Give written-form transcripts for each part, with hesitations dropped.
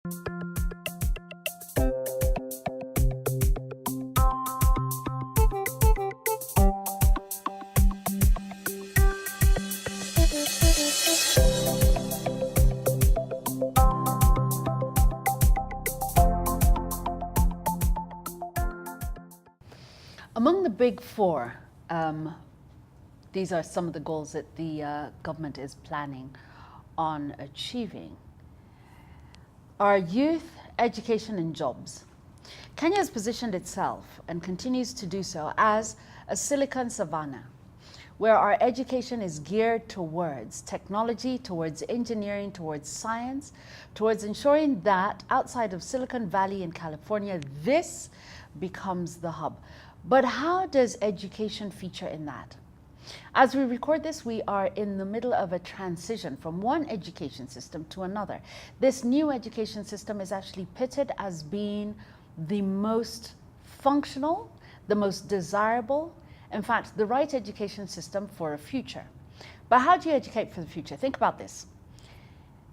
Among the big four, these are some of the goals that the government is planning on achieving. Are youth, education and jobs. Kenya has positioned itself and continues to do so as a silicon savannah, where our education is geared towards technology, towards engineering, towards science, towards ensuring that outside of Silicon Valley in California, this becomes the hub. But how does education feature in that? As we record this, we are in the middle of a transition from one education system to another. This new education system is actually pitted as being the most functional, the most desirable, in fact, the right education system for a future. But how do you educate for the future? Think about this.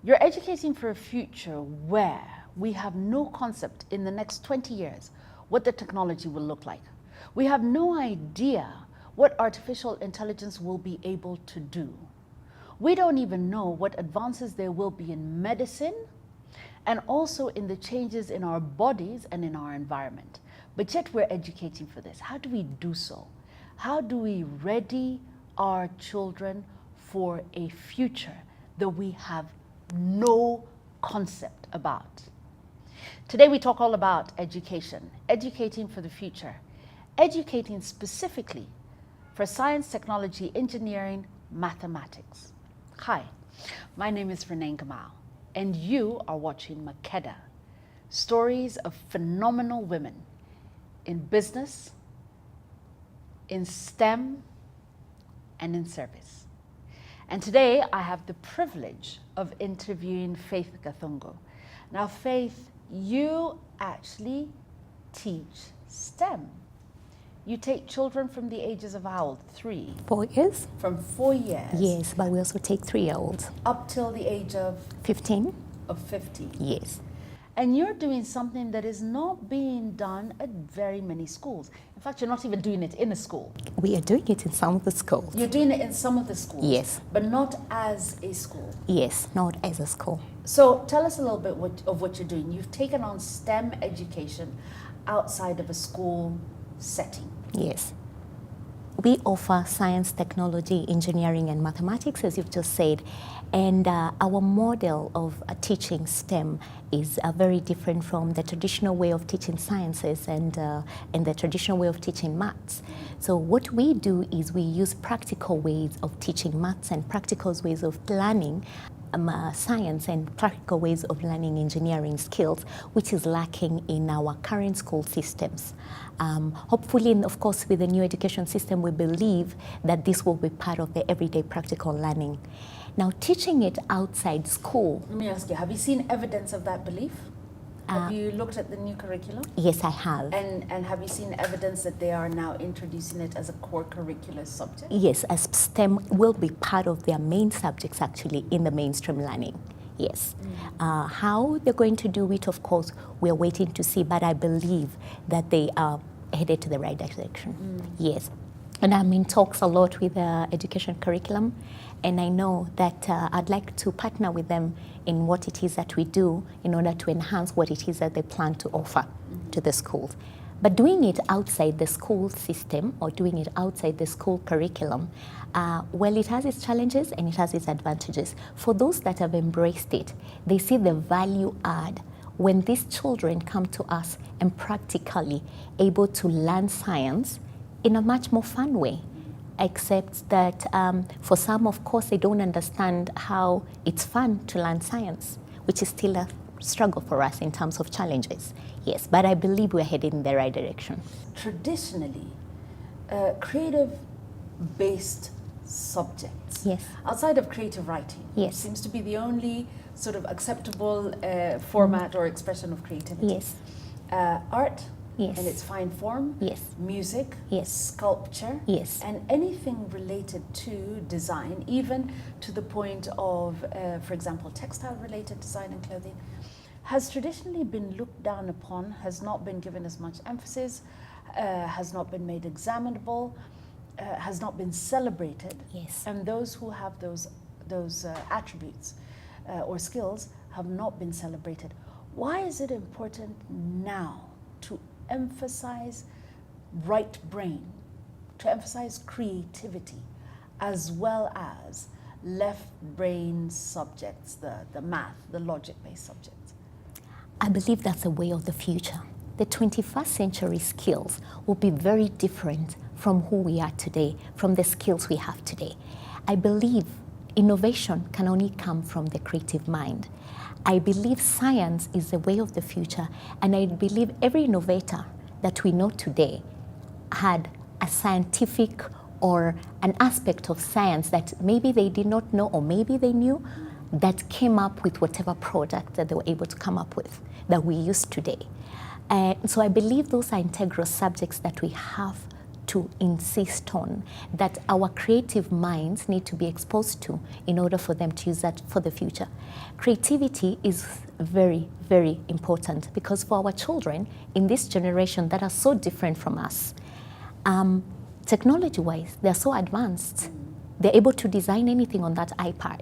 You're educating for a future where we have no concept in the next 20 years what the technology will look like. We have no idea what artificial intelligence will be able to do. We don't even know what advances there will be in medicine and also in the changes in our bodies and in our environment. But yet we're educating for this. How do we do so? How do we ready our children for a future that we have no concept about? Today we talk all about education, educating for the future, educating specifically for science, technology, engineering, mathematics. Hi, my name is ReneeSense, and you are watching Makeda, stories of phenomenal women in business, in STEM, and in service. And today I have the privilege of interviewing Faith Gathungu. Now Faith, you actually teach STEM. You take children from the ages of how old? 3? 4 years. From 4 years? Yes, but we also take 3-year-olds. Up till the age of? 15. Of 15? Yes. And you're doing something that is not being done at very many schools. In fact, you're not even doing it in a school. We are doing it in some of the schools. You're doing it in some of the schools? Yes. But not as a school? Yes, not as a school. So tell us a little bit of what you're doing. You've taken on STEM education outside of a school setting. Yes. We offer science, technology, engineering, and mathematics, as you've just said. And our model of teaching STEM is very different from the traditional way of teaching sciences and the traditional way of teaching maths. So what we do is we use practical ways of teaching maths and practical ways of learning science and practical ways of learning engineering skills, which is lacking in our current school systems. Hopefully, and of course, with the new education system, we believe that this will be part of the everyday practical learning. Now, teaching it outside school. Let me ask you, have you seen evidence of that belief? Have you looked at the new curriculum? Yes, I have. And have you seen evidence that they are now introducing it as a core curricular subject? Yes, as STEM will be part of their main subjects actually in the mainstream learning. Yes. How they're going to do it, of course, we're waiting to see, but I believe that they are headed to the right direction. Yes. And I'm in talks a lot with the education curriculum, and I know that I'd like to partner with them in what it is that we do in order to enhance what it is that they plan to offer to the schools. But doing it outside the school system or doing it outside the school curriculum, well, it has its challenges and it has its advantages. For those that have embraced it, they see the value add when these children come to us and practically able to learn science in a much more fun way, except that for some, of course, they don't understand how it's fun to learn science, which is still a struggle for us in terms of challenges. Yes, but I believe we're headed in the right direction. Traditionally, creative-based subjects, yes, outside of creative writing, yes, seems to be the only sort of acceptable format or expression of creativity. Yes. Art, yes, in its fine form, yes, music, yes, sculpture, yes, and anything related to design, even to the point of, for example, textile-related design and clothing, has traditionally been looked down upon, has not been given as much emphasis, has not been made examinable, has not been celebrated. Yes. And those who have those attributes or skills have not been celebrated. Why is it important now to emphasize right brain, to emphasize creativity, as well as left brain subjects, the math, the logic-based subjects? I believe that's a way of the future. The 21st century skills will be very different from who we are today, from the skills we have today. I believe innovation can only come from the creative mind. I believe science is the way of the future, and I believe every innovator that we know today had a scientific or an aspect of science that maybe they did not know or maybe they knew, that came up with whatever product that they were able to come up with that we use today. So I believe those are integral subjects that we have to insist on, that our creative minds need to be exposed to in order for them to use that for the future. Creativity is very, very important, because for our children in this generation that are so different from us, technology-wise, they're so advanced. They're able to design anything on that iPad.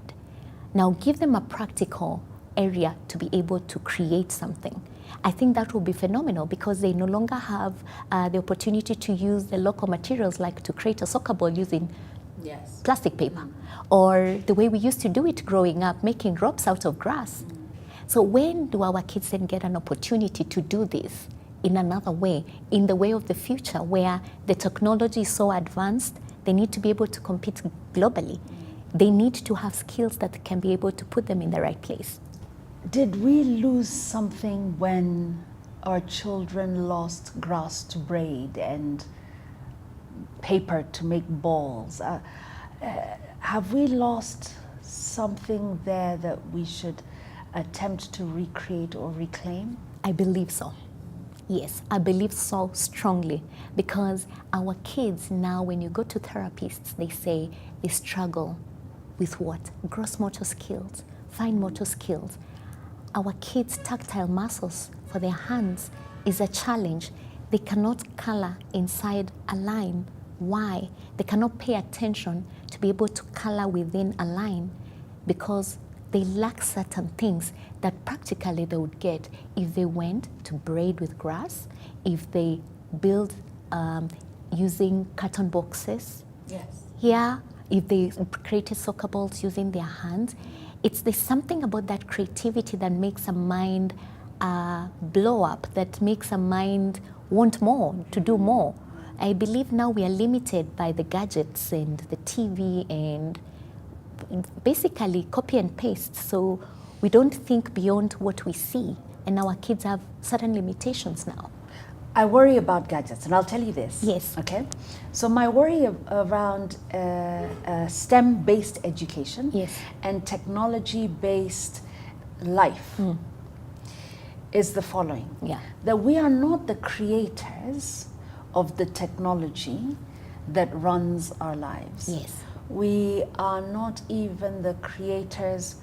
Now give them a practical area to be able to create something. I think that will be phenomenal, because they no longer have the opportunity to use the local materials, like to create a soccer ball using plastic paper, or the way we used to do it growing up, making ropes out of grass. So when do our kids then get an opportunity to do this in another way, in the way of the future, where the technology is so advanced, they need to be able to compete globally. They need to have skills that can be able to put them in the right place. Did we lose something when our children lost grass to braid and paper to make balls? Have we lost something there that we should attempt to recreate or reclaim? I believe so. Yes, I believe so strongly, because our kids now, when you go to therapists, they say they struggle with what? Gross motor skills, fine motor skills. Our kids' tactile muscles for their hands is a challenge. They cannot color inside a line. Why? They cannot pay attention to be able to color within a line, because they lack certain things that practically they would get if they went to braid with grass, if they build using carton boxes. Yes. Yeah, if they created soccer balls using their hands. There's something about that creativity that makes a mind blow up, that makes a mind want more, to do more. I believe now we are limited by the gadgets and the TV and basically copy and paste. So we don't think beyond what we see, and our kids have certain limitations now. I worry about gadgets, and I'll tell you this. Yes. Okay. So my worry around STEM-based education, yes, and technology-based life is the following. Yeah. That we are not the creators of the technology that runs our lives. Yes. We are not even the creators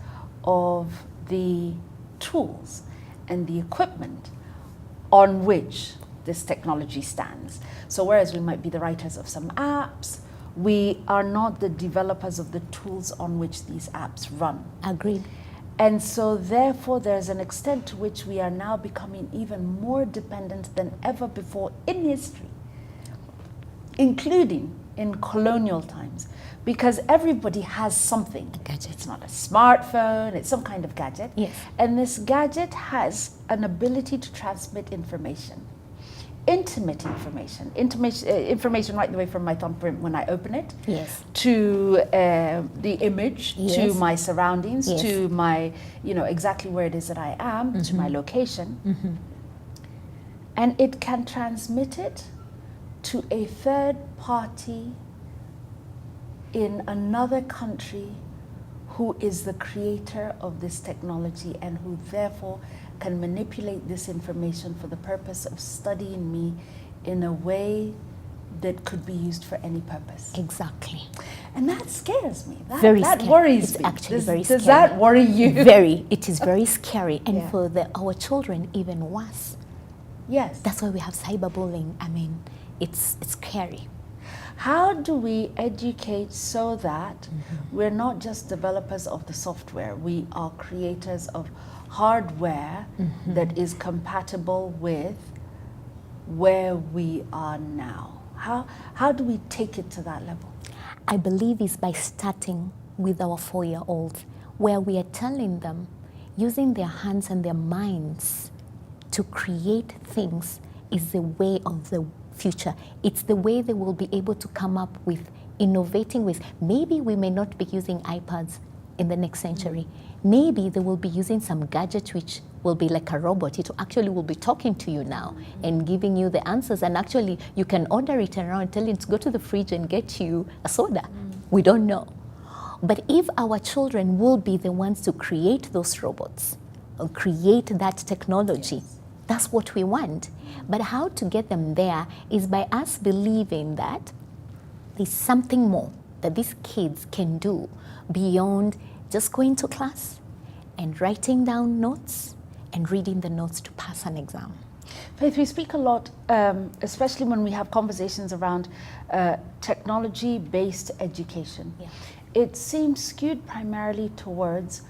of the tools and the equipment on which this technology stands. So whereas we might be the writers of some apps, we are not the developers of the tools on which these apps run. Agreed. And so therefore there's an extent to which we are now becoming even more dependent than ever before in history, including in colonial times, because everybody has something. A gadget. It's not a smartphone, it's some kind of gadget. Yes. And this gadget has an ability to transmit information. Intimate information, information right the way from my thumbprint when I open it, Yes, to the image, yes, to my surroundings, yes, to my, exactly where it is that I am, to my location. And it can transmit it to a third party in another country who is the creator of this technology and who therefore can manipulate this information for the purpose of studying me in a way that could be used for any purpose. exactly. And that scares me. Very that scary. worries It's me. actually Does, very does scary. that worry you? Very. It is very scary. And Yeah. for our children, even worse. Yes. That's why we have cyberbullying. I mean, it's scary. How do we educate so that we're not just developers of the software, we are creators of hardware that is compatible with where we are now? How do we take it to that level? I believe it's by starting with our 4-year-olds, where we are telling them, using their hands and their minds to create things is the way of the future. It's the way they will be able to come up with innovating ways. Maybe we may not be using iPads in the next century. Maybe they will be using some gadget which will be like a robot. It actually will be talking to you now and giving you the answers. And actually, you can order it around, tell it to go to the fridge and get you a soda. We don't know. But if our children will be the ones to create those robots, or create that technology, that's what we want. But how to get them there is by us believing that there's something more that these kids can do beyond just going to class and writing down notes and reading the notes to pass an exam. Faith, we speak a lot, especially when we have conversations around technology-based education. Yeah. It seems skewed primarily towards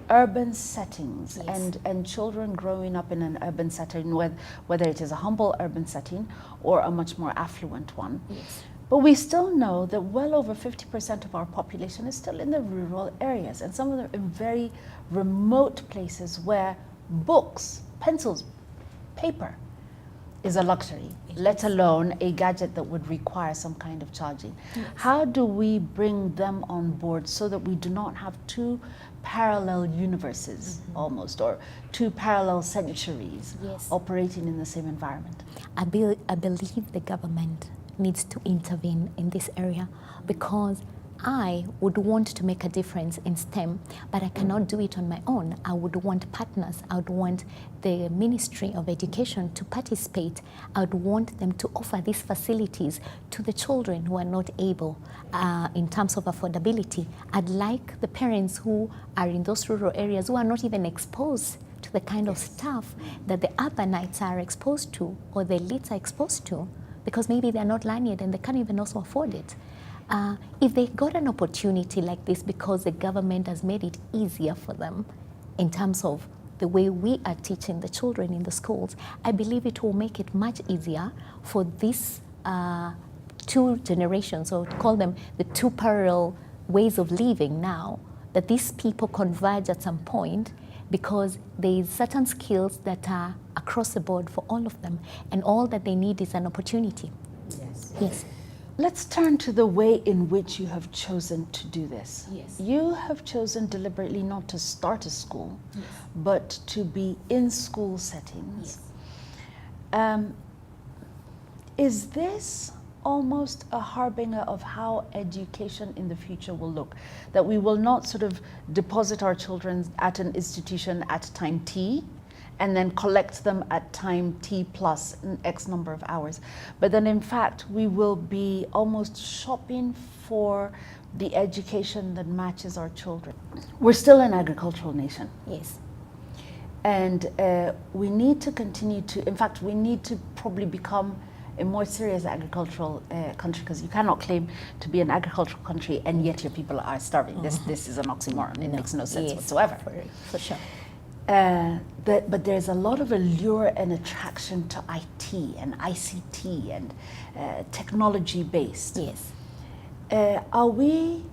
urban settings and children growing up in an urban setting, whether it is a humble urban setting or a much more affluent one. Yes. But we still know that well over 50% of our population is still in the rural areas, and some of them in very remote places where books, pencils, paper is a luxury, let alone a gadget that would require some kind of charging. Yes. How do we bring them on board so that we do not have two parallel universes almost, or two parallel centuries operating in the same environment? I believe the government needs to intervene in this area, because I would want to make a difference in STEM, but I cannot do it on my own. I would want partners. I would want the Ministry of Education to participate. I would want them to offer these facilities to the children who are not able in terms of affordability. I'd like the parents who are in those rural areas who are not even exposed to the kind of stuff that the urbanites are exposed to or the elites are exposed to, because maybe they're not learned and they can't even also afford it. If they got an opportunity like this because the government has made it easier for them in terms of the way we are teaching the children in the schools, I believe it will make it much easier for these two generations, or call them the two parallel ways of living now, that these people converge at some point, because there is certain skills that are across the board for all of them, and all that they need is an opportunity. Yes. Let's turn to the way in which you have chosen to do this. Yes. You have chosen deliberately not to start a school, but to be in school settings. Is this almost a harbinger of how education in the future will look? That we will not sort of deposit our children at an institution at time T, and then collect them at time T plus an X number of hours. But then in fact, we will be almost shopping for the education that matches our children. We're still an agricultural nation. Yes. And we need to continue to, in fact, we need to probably become a more serious agricultural country, because you cannot claim to be an agricultural country and yet your people are starving. This is an oxymoron. It makes no sense whatsoever. For sure. But there's a lot of allure and attraction to IT and ICT and technology-based. Yes. Are we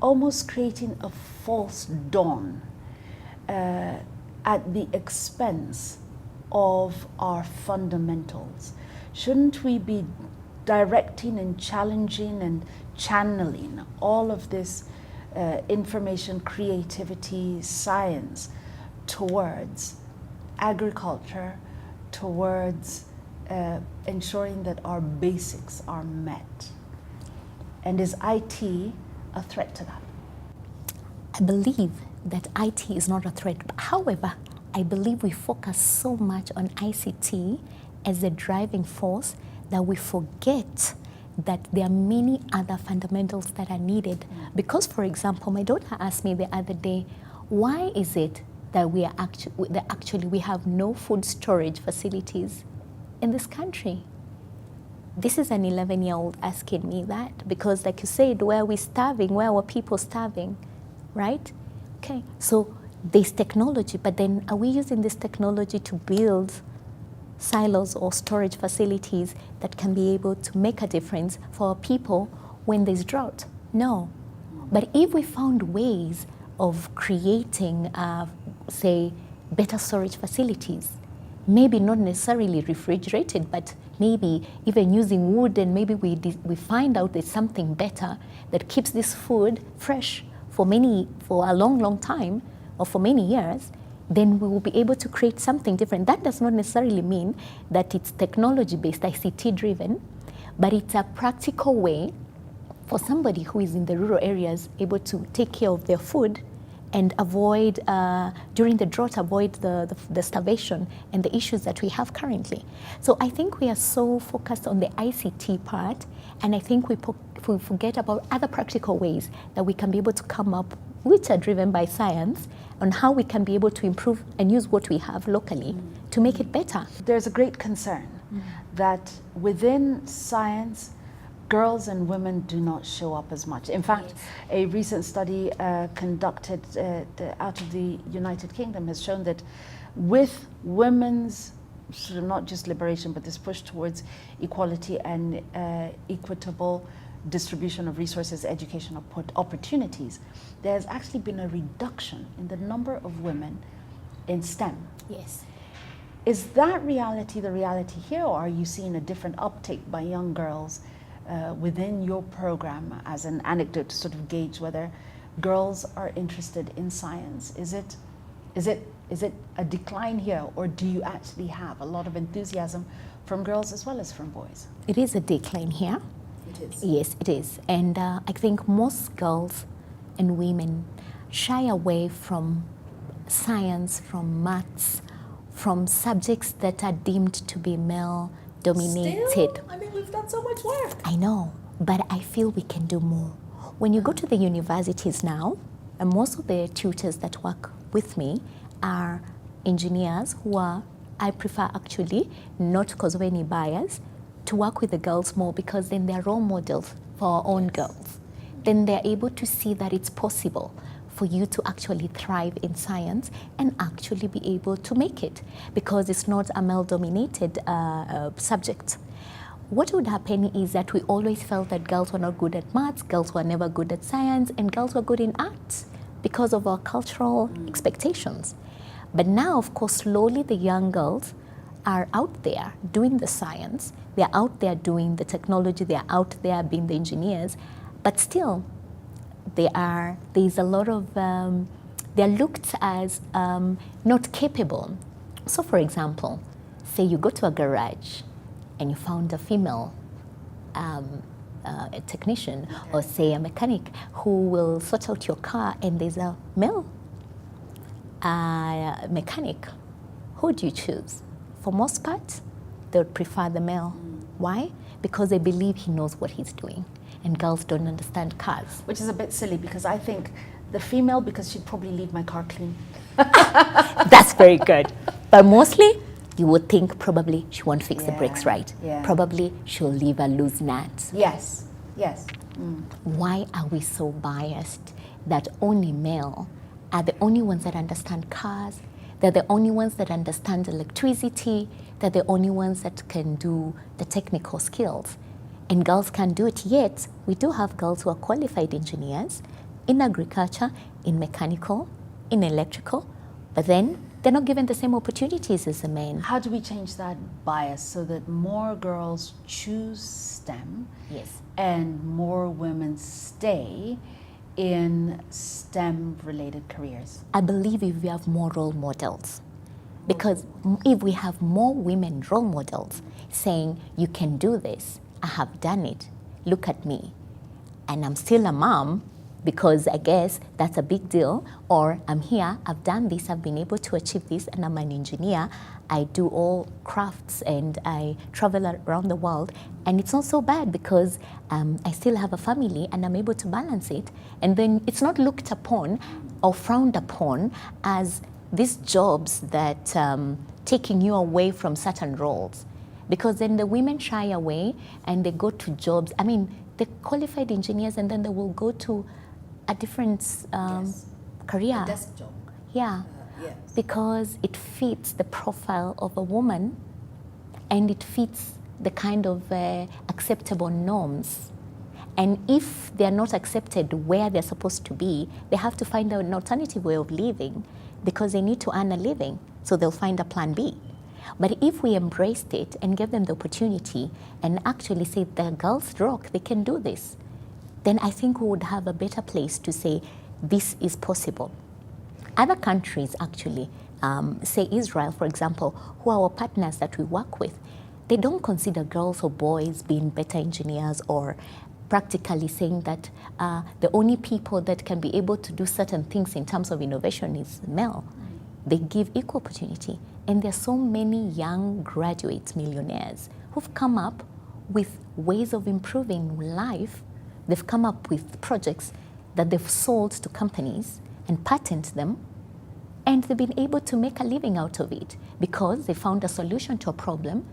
almost creating a false dawn at the expense of our fundamentals? Shouldn't we be directing and challenging and channeling all of this information, creativity, science towards agriculture, towards ensuring that our basics are met? And is IT a threat to that? I believe that IT is not a threat. However, I believe we focus so much on ICT as a driving force that we forget that there are many other fundamentals that are needed. Because, for example, my daughter asked me the other day, why is it that we have no food storage facilities in this country? This is an 11-year-old asking me that, because like you said, where are we starving? Where are people starving, right? Okay, so there's technology, but then are we using this technology to build silos or storage facilities that can be able to make a difference for our people when there's drought? No. But if we found ways of creating, say, better storage facilities, maybe not necessarily refrigerated, but maybe even using wood, and maybe we find out there's something better that keeps this food fresh for a long time, or for many years, then we will be able to create something different. That does not necessarily mean that it's technology-based, ICT-driven, but it's a practical way for somebody who is in the rural areas able to take care of their food and avoid, during the drought, avoid the starvation and the issues that we have currently. So I think we are so focused on the ICT part, and I think we forget about other practical ways that we can be able to come up, which are driven by science, on how we can be able to improve and use what we have locally to make it better. There's a great concern that within science, girls and women do not show up as much. In fact, a recent study conducted out of the United Kingdom has shown that with women's sort of not just liberation, but this push towards equality and equitable distribution of resources, educational opportunities, there has actually been a reduction in the number of women in STEM. Yes. Is that reality the reality here, or are you seeing a different uptake by young girls within your program as an anecdote to sort of gauge whether girls are interested in science? Is it a decline here, or do you actually have a lot of enthusiasm from girls as well as from boys? It is a decline here. It is. Yes, it is. And I think most girls and women shy away from science, from maths, from subjects that are deemed to be male dominated. Still? I mean, we've done so much work. I know, but I feel we can do more. When you go to the universities now, and most of the tutors that work with me are engineers who are, I prefer actually, not because of any bias, to work with the girls more, because then they're role models for our own girls. Then they're able to see that it's possible for you to actually thrive in science and actually be able to make it, because it's not a male-dominated subject. What would happen is that we always felt that girls were not good at maths, girls were never good at science, and girls were good in arts because of our cultural expectations. But now, of course, slowly the young girls are out there doing the science, they're out there doing the technology, they're out there being the engineers, but still there's a lot of, they're looked as not capable. So for example, say you go to a garage and you found a female a technician, or say a mechanic who will sort out your car, and there's a male mechanic. Who do you choose? For most part, they would prefer the male. Why? Because they believe he knows what he's doing, and girls don't understand cars. Which is a bit silly, because I think the female, because she'd probably leave my car clean. That's very good. But mostly, you would think probably she won't fix the brakes right. Yeah. Probably she'll leave a loose nut. Yes, yes. Why are we so biased that only male are the only ones that understand cars? They're the only ones that understand electricity. They're the only ones that can do the technical skills. And girls can't do it yet. We do have girls who are qualified engineers in agriculture, in mechanical, in electrical, but then they're not given the same opportunities as the men. How do we change that bias so that more girls choose STEM, Yes. and more women stay in STEM-related careers? I believe if we have more role models, because if we have more women role models saying, you can do this, I have done it, look at me, and I'm still a mom, because I guess that's a big deal, or I'm here, I've done this, I've been able to achieve this, and I'm an engineer. I do all crafts and I travel around the world, and it's not so bad because I still have a family and I'm able to balance it. And then it's not looked upon or frowned upon as these jobs that taking you away from certain roles, because then the women shy away and they go to jobs. I mean, they're qualified engineers and then they will go to a different career. A desk job. Yeah. Yes. Because it fits the profile of a woman and it fits the kind of acceptable norms. And if they're not accepted where they're supposed to be, they have to find an alternative way of living because they need to earn a living. So they'll find a plan B. But if we embraced it and gave them the opportunity and actually say, the girls rock, they can do this, then I think we would have a better place to say, this is possible. Other countries actually, say Israel, for example, who are our partners that we work with, they don't consider girls or boys being better engineers or practically saying that the only people that can be able to do certain things in terms of innovation is male. They give equal opportunity. And there are so many young graduates, millionaires, who've come up with ways of improving life. They've come up with projects that they've sold to companies and patent them, and they've been able to make a living out of it because they found a solution to a problem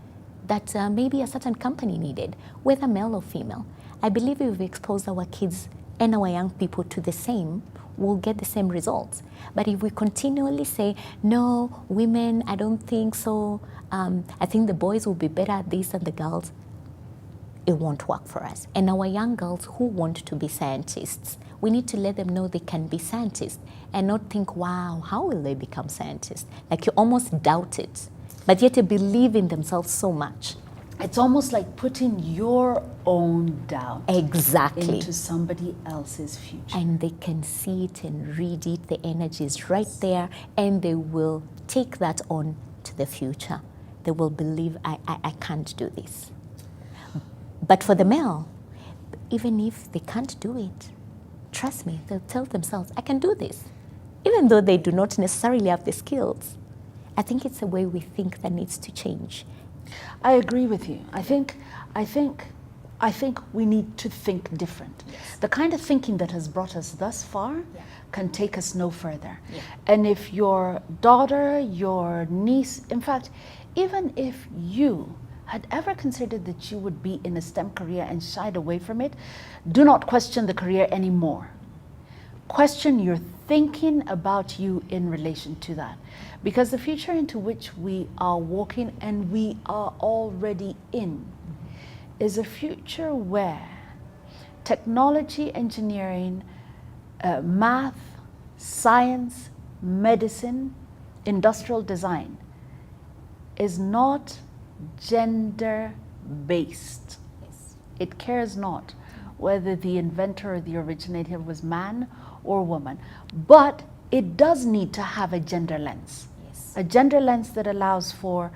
that maybe a certain company needed, whether male or female. I believe if we expose our kids and our young people to the same, we'll get the same results. But if we continually say, no, women, I don't think so, I think the boys will be better at this than the girls, it won't work for us. And our young girls who want to be scientists, we need to let them know they can be scientists and not think, wow, how will they become scientists? Like you almost doubt it, but yet they believe in themselves so much. It's almost like putting your own doubt Exactly. into somebody else's future. And they can see it and read it, the energy is right there, and they will take that on to the future. They will believe, I can't do this. But for the male, even if they can't do it, trust me, they'll tell themselves, I can do this, even though they do not necessarily have the skills. I think it's a way we think that needs to change. I agree with you. I think we need to think different. Yes. The kind of thinking that has brought us thus far can take us no further. Yeah. And if your daughter, your niece, in fact, even if you had ever considered that you would be in a STEM career and shied away from it, do not question the career anymore. Question your thinking about you in relation to that. Because the future into which we are walking and we are already in is a future where technology, engineering, math, science, medicine, industrial design is not gender-based. Yes. It cares not whether the inventor or the originator was man or woman, but it does need to have a gender lens. Yes. A gender lens that allows for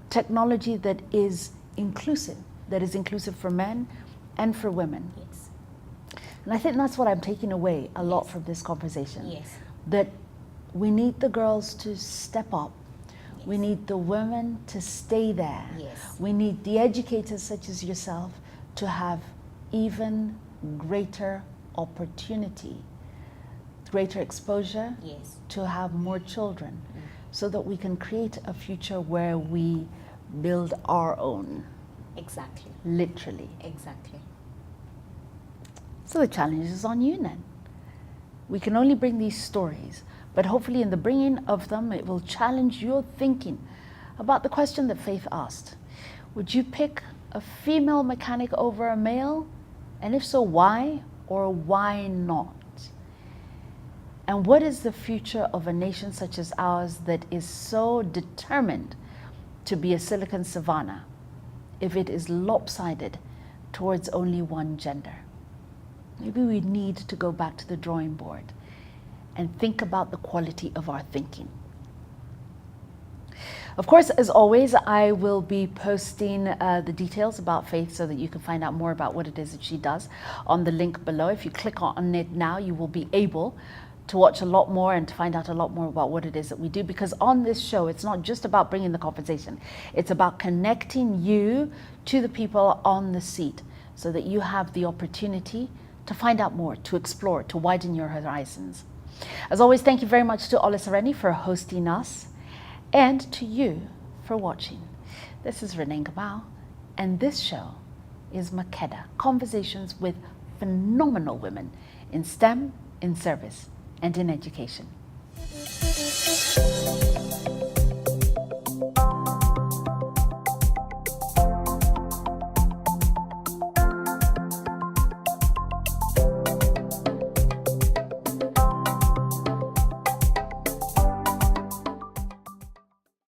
technology that is inclusive for men and for women. Yes. And I think that's what I'm taking away a lot from this conversation. Yes. That we need the girls to step up. Yes. We need the women to stay there. Yes. We need the educators such as yourself to have even greater opportunity, greater exposure, Yes. to have more children, so that we can create a future where we build our own, Exactly. literally. Exactly. So the challenge is on you then. We can only bring these stories, but hopefully in the bringing of them, it will challenge your thinking about the question that Faith asked. Would you pick a female mechanic over a male? And if so, why or why not? And what is the future of a nation such as ours that is so determined to be a Silicon Savannah if it is lopsided towards only one gender? Maybe we need to go back to the drawing board and think about the quality of our thinking. Of course, as always, I will be posting the details about Faith so that you can find out more about what it is that she does on the link below. If you click on it now, you will be able to watch a lot more and to find out a lot more about what it is that we do. Because on this show, it's not just about bringing the conversation. It's about connecting you to the people on the seat so that you have the opportunity to find out more, to explore, to widen your horizons. As always, thank you very much to Ole Sereni for hosting us and to you for watching. This is Renee Gamau, and this show is Makeda, conversations with phenomenal women in STEM, in service, and in education.